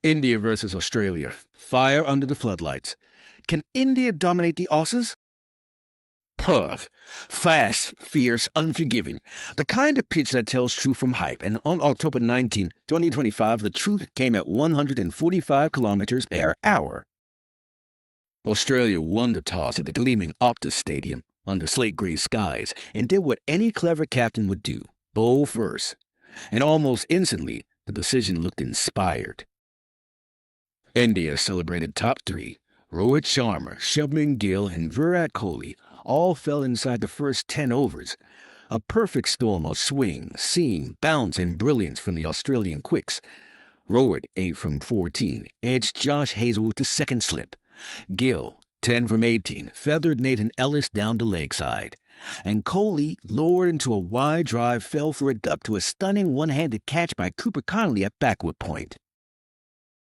India versus Australia. Fire under the floodlights. Can India dominate the Aussies? Pugh. Fast, fierce, unforgiving. The kind of pitch that tells truth from hype. And on October 19, 2025, the truth came at 145 kilometers per hour. Australia won the toss at the gleaming Optus Stadium under slate-gray skies and did what any clever captain would do, bowl first. And almost instantly, the decision looked inspired. India celebrated top three. Rohit Sharma, Shubman Gill, and Virat Kohli all fell inside the first 10 overs. A perfect storm of swing, seam, bounce, and brilliance from the Australian quicks. Rohit, 8 from 14, edged Josh Hazlewood to second slip. Gill, 10 from 18, feathered Nathan Ellis down the leg side. And Kohli, lowered into a wide drive, fell for a duck to a stunning one-handed catch by Cooper Connolly at backward point.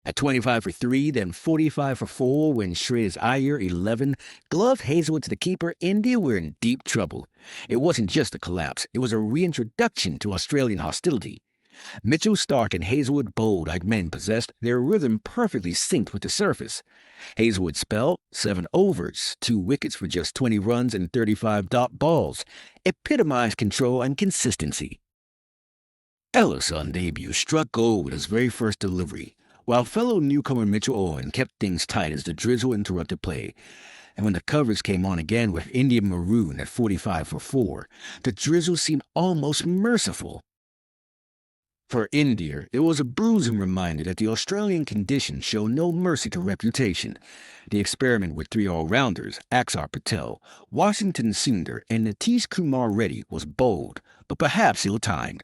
At 25 for 3, then 45 for 4 when Shreyas Iyer, 11, gloved Hazlewood to the keeper, India were in deep trouble. It wasn't just a collapse, it was a reintroduction to Australian hostility. Mitchell, Stark, and Hazlewood bowled like men possessed, their rhythm perfectly synced with the surface. Hazlewood's spell, 7 overs, 2 wickets for just 20 runs and 35 dot balls, epitomized control and consistency. Ellis on debut struck gold with his very first delivery, while fellow newcomer Mitchell Owen kept things tight as the drizzle interrupted play. And when the covers came on again with India maroon at 45 for 4, the drizzle seemed almost merciful. For India, it was a bruising reminder that the Australian conditions show no mercy to reputation. The experiment with 3 all-rounders, Axar Patel, Washington Sundar, and Nitish Kumar Reddy was bold, but perhaps ill-timed.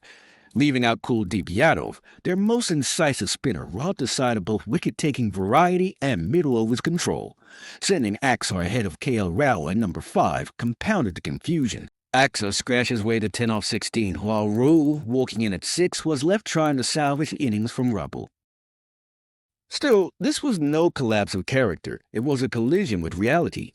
Leaving out Kuldeep Yadav, their most incisive spinner robbed the side of both wicket-taking variety and middle-overs control. Sending Axar ahead of KL Rahul at number 5 compounded the confusion. Axar scratched his way to 10 off 16, while Rahul, walking in at 6, was left trying to salvage innings from rubble. Still, this was no collapse of character. It was a collision with reality.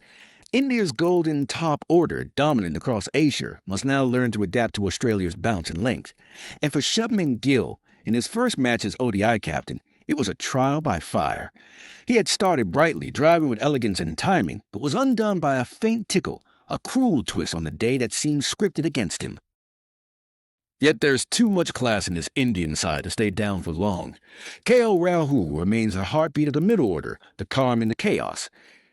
India's golden top order, dominant across Asia, must now learn to adapt to Australia's bounce and length. And for Shubman Gill, in his first match as ODI captain, it was a trial by fire. He had started brightly, driving with elegance and timing, but was undone by a faint tickle, a cruel twist on the day that seemed scripted against him. Yet there's too much class in this Indian side to stay down for long. KL Rahul remains the heartbeat of the middle order, the calm in the chaos.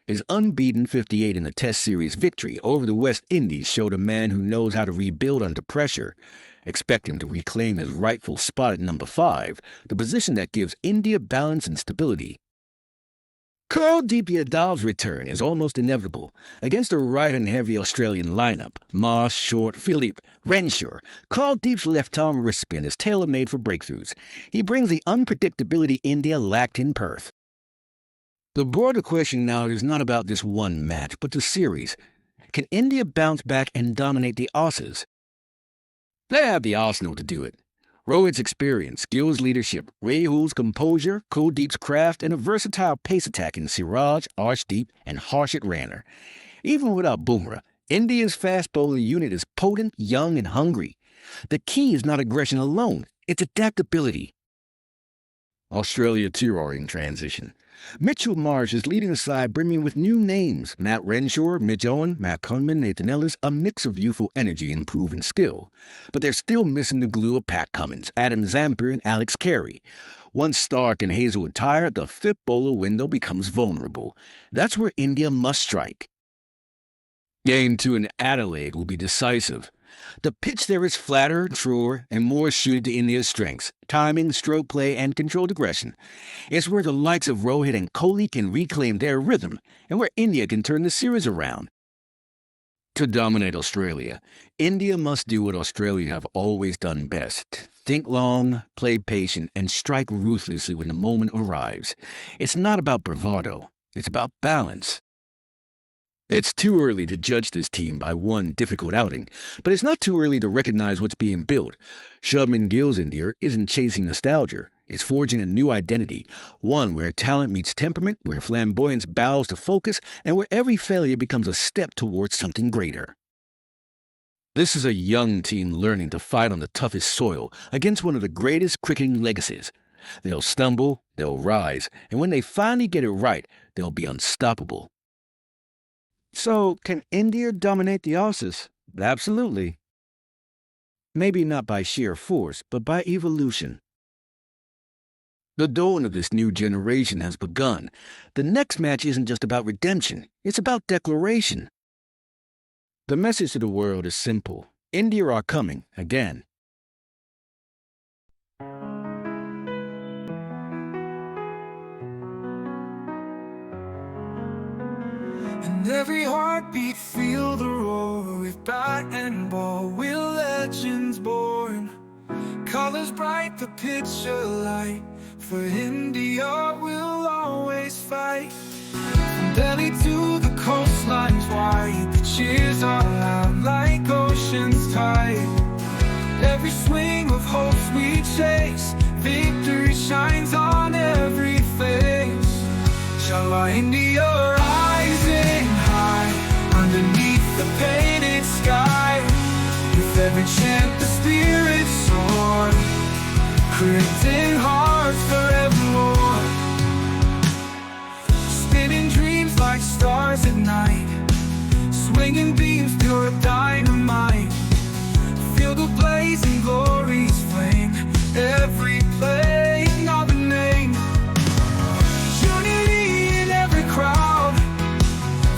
His unbeaten 58 in the Test Series victory over the West Indies showed a man who knows how to rebuild under pressure. Expect him to reclaim his rightful spot at number 5, the position that gives India balance and stability. Kuldeep Yadav's return is almost inevitable. Against a right-and-heavy Australian lineup, Marsh, Short, Philippe, Renshaw, Kuldeep's left-arm wrist spin is tailor-made for breakthroughs. He brings the unpredictability India lacked in Perth. The broader question now is not about this one match, but the series. Can India bounce back and dominate the Aussies? They have the arsenal to do it. Rohit's experience, Gill's leadership, Rahul's composure, Kuldeep's craft, and a versatile pace attack in Siraj, Arshdeep, and Harshit Rana. Even without Bumrah, India's fast bowling unit is potent, young, and hungry. The key is not aggression alone, it's adaptability. Australia too are in transition. Mitchell Marsh is leading the side brimming with new names: Matt Renshaw, Mitch Owen, Matt Cunman, Nathan Ellis, a mix of youthful energy and proven skill. But they're still missing the glue of Pat Cummins, Adam Zampier, and Alex Carey. Once Stark and Hazlewood tire, the fifth bowler window becomes vulnerable. That's where India must strike. Game 2 in Adelaide will be decisive. The pitch there is flatter, truer, and more suited to India's strengths: timing, stroke play, and controlled aggression. It's where the likes of Rohit and Kohli can reclaim their rhythm, and where India can turn the series around. To dominate Australia, India must do what Australia have always done best: think long, play patient, and strike ruthlessly when the moment arrives. It's not about bravado, it's about balance. It's too early to judge this team by one difficult outing, but it's not too early to recognize what's being built. Shubman Gill's India isn't chasing nostalgia. It's forging a new identity, one where talent meets temperament, where flamboyance bows to focus, and where every failure becomes a step towards something greater. This is a young team learning to fight on the toughest soil against one of the greatest cricketing legacies. They'll stumble, they'll rise, and when they finally get it right, they'll be unstoppable. So, can India dominate the Aussies? Absolutely. Maybe not by sheer force, but by evolution. The dawn of this new generation has begun. The next match isn't just about redemption, it's about declaration. The message to the world is simple. India are coming again. And every heartbeat feel the roar. With bat and ball, we're legends born. Colors bright, the picture light. For India we'll always fight. From Delhi to the coastlines wide, the cheers are loud like ocean's tide. Every swing of hopes we chase, victory shines on every face. Shall our India rising high, underneath the painted sky. With every chant the spirit soar, creating hearts forevermore. Spinning dreams like stars at night, swinging beams pure dynamite. Feel the blazing glory's flame, every playing of a name. Unity in every crowd,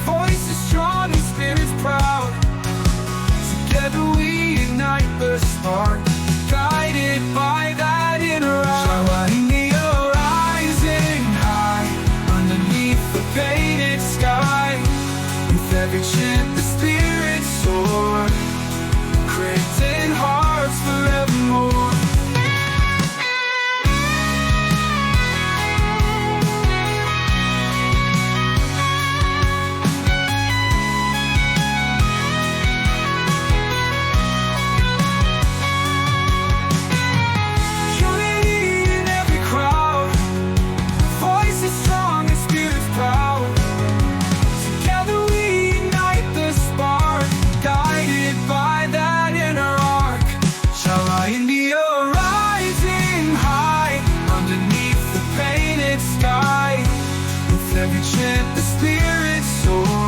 voices strong and spirits proud. Together we ignite the spark, guided by that inner eye. Shall our India rising high, underneath the painted sky. With every chant the spirit soar, creating hearts forevermore. Unity in every crowd, voices strong and spirits proud. Together we ignite the spark, guided by that inner arc. Shall our India rising high, underneath the painted sky. With every chant the spirit soars,